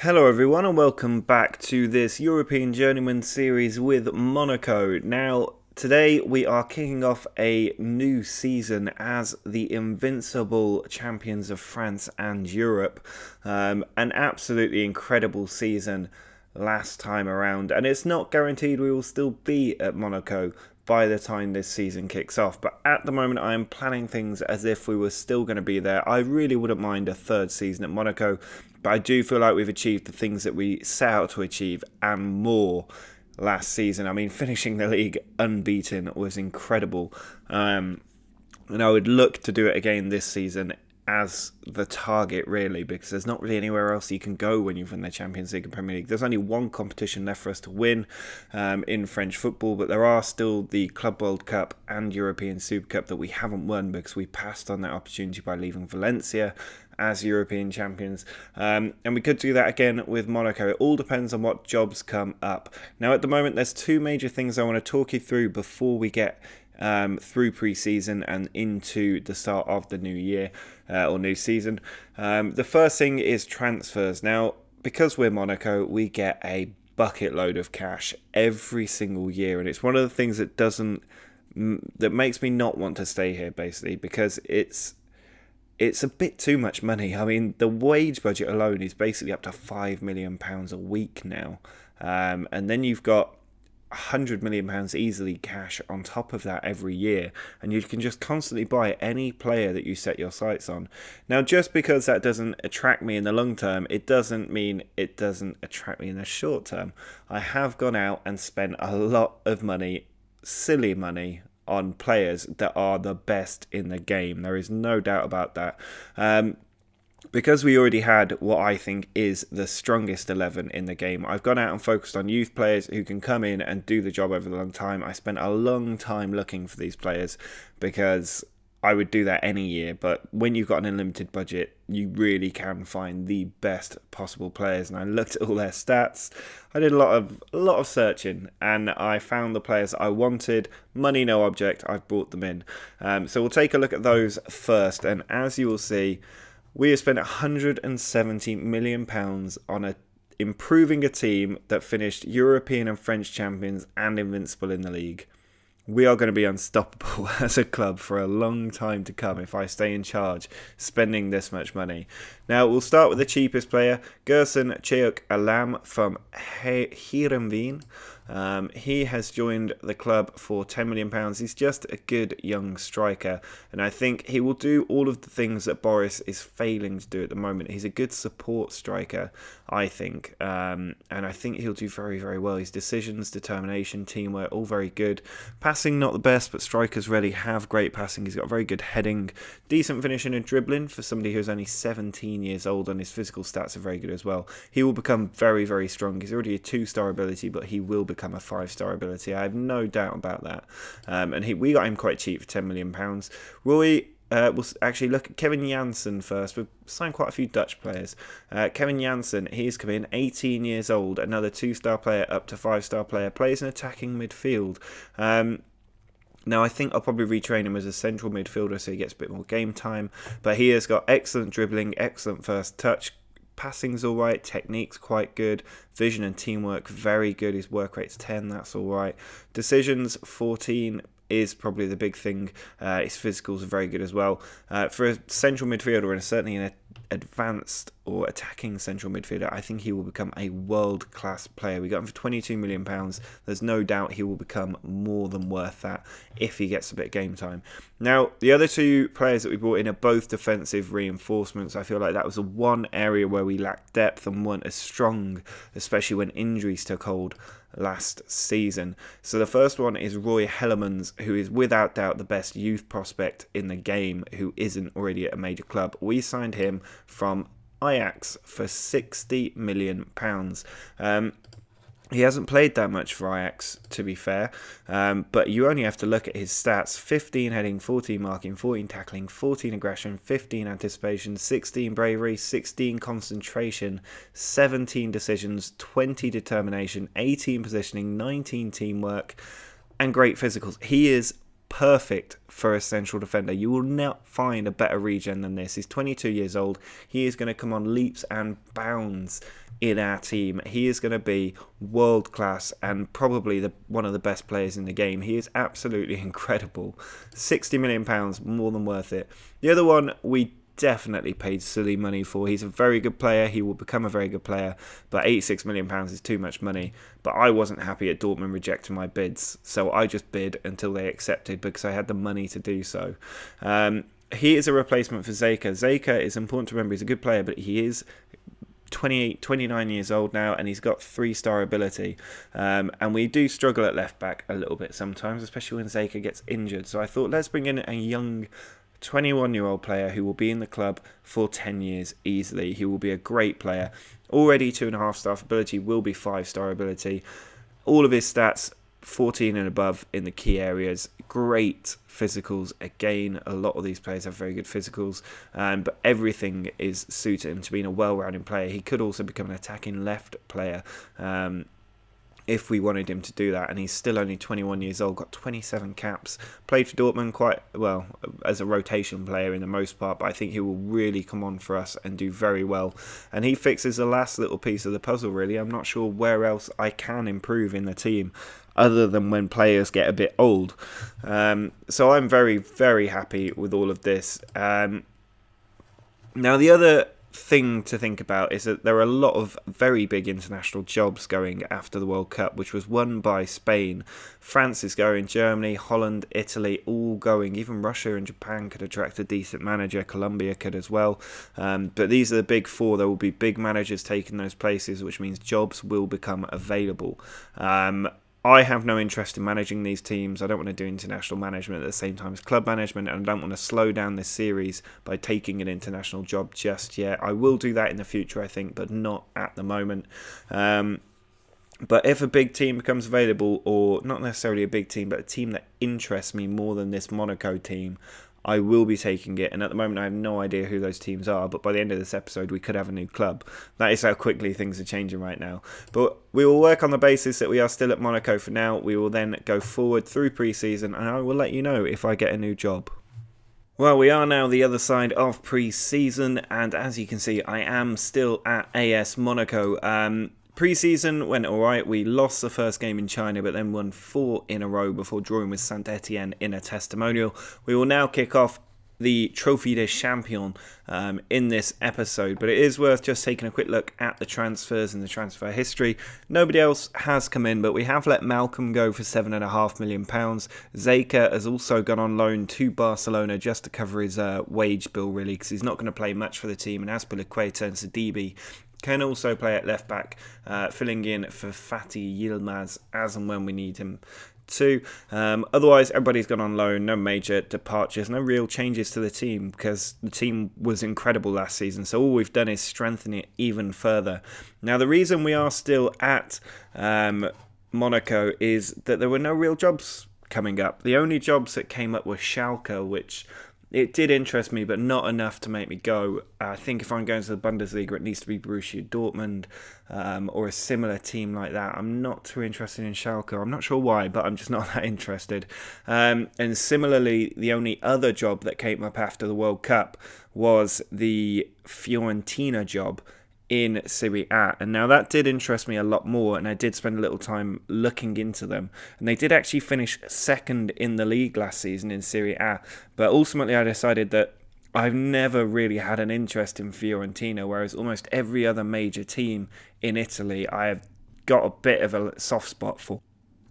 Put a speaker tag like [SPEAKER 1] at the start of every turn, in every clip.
[SPEAKER 1] Hello everyone and welcome back to this European Journeyman series with Monaco. Now, today we are kicking off a new season as the invincible champions of France and Europe. An absolutely incredible season last time around, and it's not guaranteed we will still be at Monaco by the time this season kicks off, but at the moment I am planning things as if we were still going to be there. I really wouldn't mind a third season at Monaco, but I do feel like we've achieved the things that we set out to achieve and more last season. I mean, finishing the league unbeaten was incredible, and I would look to do it again this season as the target, really, because there's not really anywhere else you can go when you've won the Champions League and Premier League. There's only one competition left for us to win in French football, but there are still the Club World Cup and European Super Cup that we haven't won because we passed on that opportunity by leaving Valencia as European champions, and we could do that again with Monaco. It all depends on what jobs come up. Now, at the moment, there's two major things I want to talk you through before we get through pre-season and into the start of the new year or new season. The first thing is transfers. Now, because we're Monaco, we get a bucket load of cash every single year, and it's one of the things that makes me not want to stay here, basically, because it's a bit too much money. I mean, the wage budget alone is basically up to £5 million a week now, and then you've got £100 million easily cash on top of that every year, and you can just constantly buy any player that you set your sights on. Now, just because that doesn't attract me in the long term, it doesn't mean it doesn't attract me in the short term. I have gone out and spent a lot of money, silly money, on players that are the best in the game. There is no doubt about that. Because we already had what I think is the strongest 11 in the game, I've gone out and focused on youth players who can come in and do the job over the long time. I spent a long time looking for these players because I would do that any year, but when you've got an unlimited budget, you really can find the best possible players. And I looked at all their stats. I did a lot of searching, and I found the players I wanted. Money no object. I've brought them in. So we'll take a look at those first, and as you will see, we have spent £170 million on improving a team that finished European and French champions and invincible in the league. We are going to be unstoppable as a club for a long time to come if I stay in charge, spending this much money. Now, we'll start with the cheapest player, Gerson Cheuk Alam from Heerenveen. He has joined the club for £10 million. He's just a good young striker, and I think he will do all of the things that Boris is failing to do at the moment. He's a good support striker, I think, and I think he'll do very, very well. His decisions, determination, teamwork, all very good. Passing, not the best, but strikers really have great passing. He's got very good heading, decent finishing and dribbling for somebody who's only 17 years old, and his physical stats are very good as well. He will become very, very strong. He's already a 2-star ability, but he will become a 5-star ability. I have no doubt about that. And we got him quite cheap for £10 million. Roy, we'll actually look at Kevin Janssen first. We've signed quite a few Dutch players. Kevin Janssen, he's come in, 18 years old, another 2-star player up to 5-star player, plays an attacking midfield. Now, I think I'll probably retrain him as a central midfielder so he gets a bit more game time, but he has got excellent dribbling, excellent first touch, passing's alright, technique's quite good, vision and teamwork very good, his work rate's 10, that's alright, decisions 14 is probably the big thing. His physicals are very good as well. For a central midfielder, and certainly an advanced or attacking central midfielder, I think he will become a world-class player. We got him for £22 million. There's no doubt he will become more than worth that if he gets a bit of game time. Now, the other two players that we brought in are both defensive reinforcements. I feel like that was the one area where we lacked depth and weren't as strong, especially when injuries took hold last season. So the first one is Roy Hellemans, who is without doubt the best youth prospect in the game who isn't already at a major club. We signed him from Ajax for £60 million. He hasn't played that much for Ajax, to be fair, but you only have to look at his stats. 15 heading, 14 marking, 14 tackling, 14 aggression, 15 anticipation, 16 bravery, 16 concentration, 17 decisions, 20 determination, 18 positioning, 19 teamwork, and great physicals. He is perfect for a central defender. You will not find a better regen than this. He's 22 years old. He is going to come on leaps and bounds in our team. He is going to be world class and probably one of the best players in the game. He is absolutely incredible. £60 million, more than worth it. The other one we definitely paid silly money for. He's a very good player. He will become a very good player, but £86 million is too much money. But I wasn't happy at Dortmund rejecting my bids, so I just bid until they accepted because I had the money to do so. He is a replacement for Zeka. Zeka is important to remember. He's a good player, but he is 29 years old now, and he's got 3-star ability. And we do struggle at left back a little bit sometimes, especially when Zeka gets injured. So I thought, let's bring in a young 21-year-old player who will be in the club for 10 years easily. He will be a great player. Already 2.5-star ability, will be 5-star ability. All of his stats 14 and above in the key areas. Great physicals. Again, a lot of these players have very good physicals, but everything is suited him to being a well-rounded player. He could also become an attacking left player if we wanted him to do that, and he's still only 21 years old, got 27 caps, played for Dortmund quite well as a rotation player in the most part, but I think he will really come on for us and do very well, and he fixes the last little piece of the puzzle really. I'm not sure where else I can improve in the team other than when players get a bit old, so I'm very, very happy with all of this. Now the other thing to think about is that there are a lot of very big international jobs going after the World Cup, which was won by Spain. France is going, Germany, Holland, Italy, all going. Even Russia and Japan could attract a decent manager. Colombia could as well. But these are the big four. There will be big managers taking those places, which means jobs will become available. I have no interest in managing these teams. I don't want to do international management at the same time as club management, and I don't want to slow down this series by taking an international job just yet. I will do that in the future, I think, but not at the moment. But if a big team becomes available, or not necessarily a big team, but a team that interests me more than this Monaco team, I will be taking it, and at the moment I have no idea who those teams are, but by the end of this episode we could have a new club. That is how quickly things are changing right now. But we will work on the basis that we are still at Monaco for now. We will then go forward through pre-season, and I will let you know if I get a new job. Well, we are now the other side of pre-season, and as you can see, I am still at AS Monaco. Pre-season went alright. We lost the first game in China, but then won 4 in a row before drawing with Saint Etienne in a testimonial. We will now kick off the Trophy des Champions in this episode, but it is worth just taking a quick look at the transfers and the transfer history. Nobody else has come in, but we have let Malcolm go for £7.5 million. Zeka has also gone on loan to Barcelona just to cover his wage bill, really, because he's not going to play much for the team, and Azpilicueta and Sidibe can also play at left back, filling in for Fatih Yilmaz as and when we need him to. Otherwise, everybody's gone on loan. No major departures, no real changes to the team because the team was incredible last season. So all we've done is strengthen it even further. Now, the reason we are still at Monaco is that there were no real jobs coming up. The only jobs that came up were Schalke, which it did interest me, but not enough to make me go. I think if I'm going to the Bundesliga, it needs to be Borussia Dortmund or a similar team like that. I'm not too interested in Schalke. I'm not sure why, but I'm just not that interested. And similarly, the only other job that came up after the World Cup was the Fiorentina job in Serie A, and now that did interest me a lot more, and I did spend a little time looking into them, and they did actually finish second in the league last season in Serie A, but ultimately I decided that I've never really had an interest in Fiorentina, whereas almost every other major team in Italy I have got a bit of a soft spot for.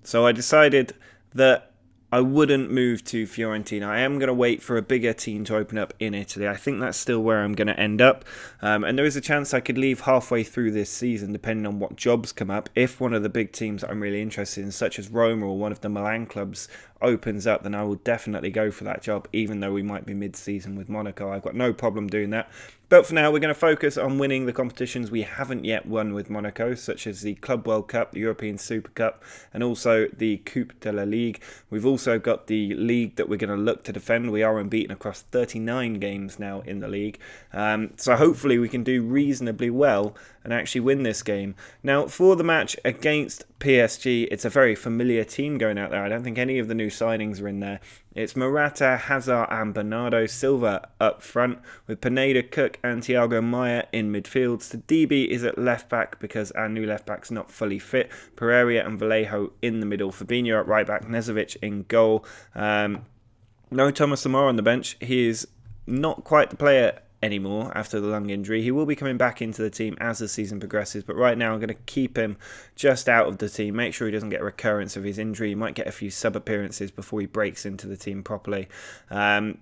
[SPEAKER 1] So I decided that I wouldn't move to Fiorentina. I am going to wait for a bigger team to open up in Italy. I think that's still where I'm going to end up. And there is a chance I could leave halfway through this season, depending on what jobs come up. If one of the big teams that I'm really interested in, such as Roma or one of the Milan clubs, opens up, then I will definitely go for that job, even though we might be mid-season with Monaco. I've got no problem doing that. But for now, we're going to focus on winning the competitions we haven't yet won with Monaco, such as the Club World Cup, the European Super Cup, and also the Coupe de la Ligue. We've also got the league that we're going to look to defend. We are unbeaten across 39 games now in the league. So hopefully we can do reasonably well and actually win this game. Now, for the match against PSG, it's a very familiar team going out there. I don't think any of the new signings are in there. It's Morata, Hazard and Bernardo Silva up front, with Pineda, Cook and Thiago Maia in midfield. Sidibe is at left back because our new left back's not fully fit. Pereira and Vallejo in the middle. Fabinho at right back, Nezovic in goal. No Thomas Lemar on the bench. He is not quite the player anymore after the lung injury. He will be coming back into the team as the season progresses, but right now I'm going to keep him just out of the team, make sure he doesn't get a recurrence of his injury. He might get a few sub appearances before he breaks into the team properly.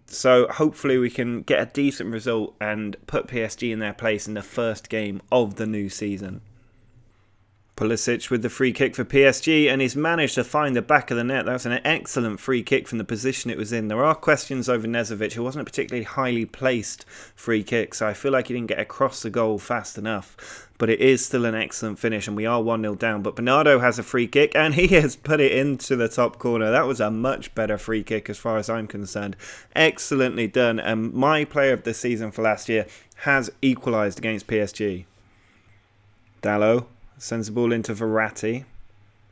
[SPEAKER 1] So hopefully we can get a decent result and put PSG in their place in the first game of the new season. Pulisic with the free kick for PSG, and he's managed to find the back of the net. That was an excellent free kick from the position it was in. There are questions over Nezovic, who wasn't a particularly highly placed free kick, so I feel like he didn't get across the goal fast enough. But it is still an excellent finish, and we are 1-0 down. But Bernardo has a free kick, and he has put it into the top corner. That was a much better free kick as far as I'm concerned. Excellently done, and my player of the season for last year has equalised against PSG. Dalot sends the ball into Verratti.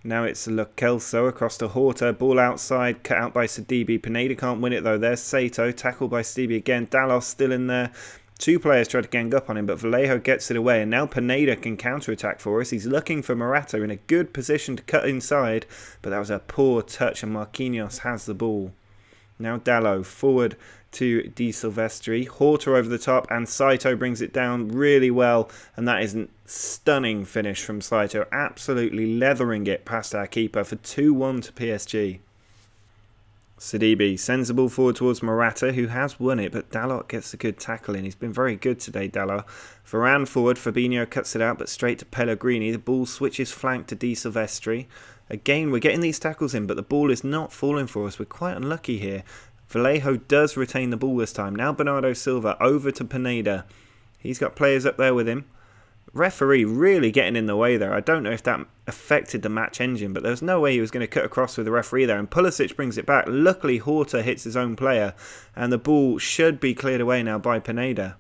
[SPEAKER 1] Now it's Lo Celso across to Horta. Ball outside, cut out by Sidibe. Pineda can't win it though. There's Sato, tackled by Sidibe again. Dalot still in there. Two players try to gang up on him, but Vallejo gets it away. And now Pineda can counter-attack for us. He's looking for Morata in a good position to cut inside. But that was a poor touch, and Marquinhos has the ball. Now Dalot forward to Di Silvestri. Horta over the top, and Saito brings it down really well. And that is a stunning finish from Saito, absolutely leathering it past our keeper for 2-1 to PSG. Sidibe sends the ball forward towards Morata, who has won it, but Dalot gets a good tackle in. He's been very good today, Dalot. Varane forward, Fabinho cuts it out, but straight to Pellegrini. The ball switches flank to Di Silvestri. Again, we're getting these tackles in, but the ball is not falling for us. We're quite unlucky here. Vallejo does retain the ball this time. Now Bernardo Silva over to Pineda. He's got players up there with him. Referee really getting in the way there. I don't know if that affected the match engine, but there's no way he was going to cut across with the referee there. And Pulisic brings it back. Luckily, Horta hits his own player, and the ball should be cleared away now by Pineda.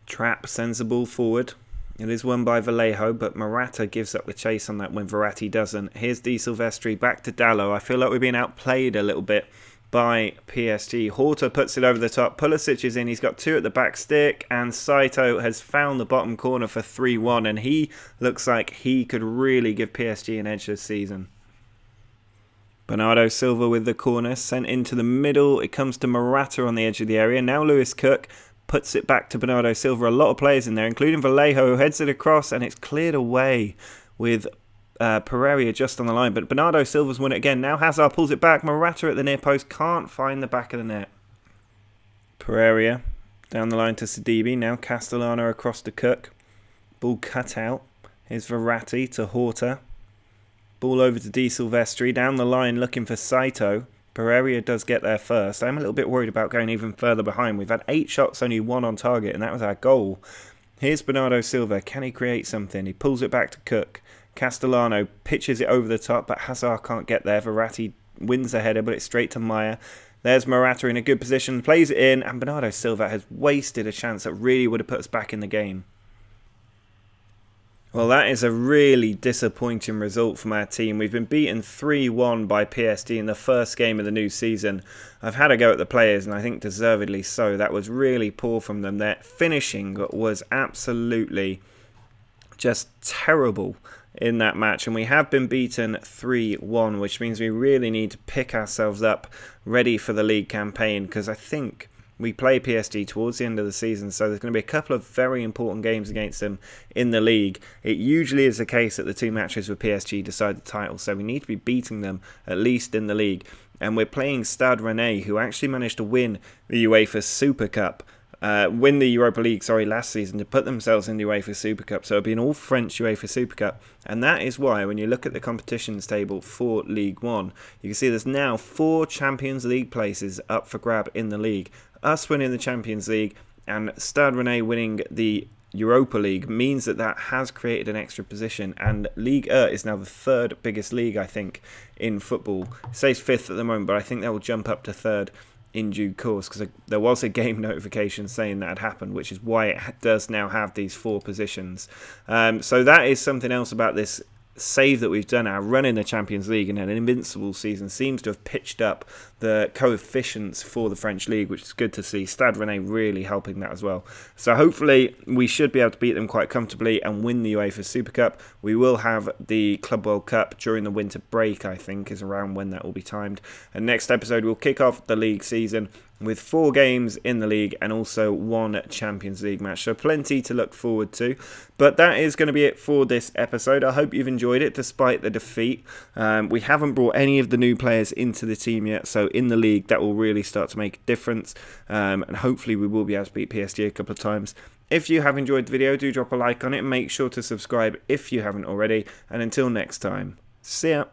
[SPEAKER 1] Trapp sends the ball forward. It is won by Vallejo, but Morata gives up the chase on that when Verratti doesn't. Here's Di Silvestri back to Dalot. I feel like we're being outplayed a little bit by PSG. Horta puts it over the top. Pulisic is in. He's got two at the back stick, and Saito has found the bottom corner for 3-1, and he looks like he could really give PSG an edge this season. Bernardo Silva with the corner, sent into the middle. It comes to Morata on the edge of the area. Now Lewis Cook puts it back to Bernardo Silva. A lot of players in there, including Vallejo, who heads it across, and it's cleared away with Pereira just on the line, but Bernardo Silva's won it again. Now Hazard pulls it back. Morata at the near post can't find the back of the net. Pereira down the line to Sidibe. Now Castellano across to Cook. Ball cut out. Here's Verratti to Horta. Ball over to Di Silvestri. Down the line looking for Saito. Pereira does get there first. I'm a little bit worried about going even further behind. We've had 8 shots, only 1 on target, and that was our goal. Here's Bernardo Silva. Can he create something? He pulls it back to Cook. Castellano pitches it over the top, but Hazard can't get there. Verratti wins the header, but it's straight to Maia. There's Morata in a good position, plays it in, and Bernardo Silva has wasted a chance that really would have put us back in the game. Well, that is a really disappointing result from our team. We've been beaten 3-1 by PSG in the first game of the new season. I've had a go at the players, and I think deservedly so. That was really poor from them. Their finishing was absolutely just terrible in that match, and we have been beaten 3-1, which means we really need to pick ourselves up ready for the league campaign, because I think we play PSG towards the end of the season, so there's going to be a couple of very important games against them in the league. It usually is the case that the 2 matches with PSG decide the title, so we need to be beating them at least in the league. And we're playing Stade Rennais, who actually managed to win the UEFA Super Cup. Win the Europa League, last season to put themselves in the UEFA Super Cup. So it'll be an all-French UEFA Super Cup. And that is why, when you look at the competitions table for League 1, you can see there's now 4 Champions League places up for grab in the league. Us winning the Champions League and Stade Rennais winning the Europa League means that has created an extra position, and Ligue 1 is now the 3rd biggest league, I think, in football. It says 5th at the moment, but I think that will jump up to 3rd in due course, because there was a game notification saying that had happened, which is why it does now have these 4 positions. So that is something else about this save that we've done. Our run in the Champions League and an invincible season seems to have pitched up the coefficients for the French League, which is good to see. Stade Rennais really helping that as well. So hopefully we should be able to beat them quite comfortably and win the UEFA Super Cup. We will have the Club World Cup during the winter break, I think, is around when that will be timed. And next episode we'll kick off the league season with 4 games in the league and also 1 Champions League match. So plenty to look forward to. But that is going to be it for this episode. I hope you've enjoyed it despite the defeat. We haven't brought any of the new players into the team yet, so in the league that will really start to make a difference. And hopefully we will be able to beat PSG a couple of times. If you have enjoyed the video, do drop a like on it and make sure to subscribe if you haven't already. And until next time, see ya.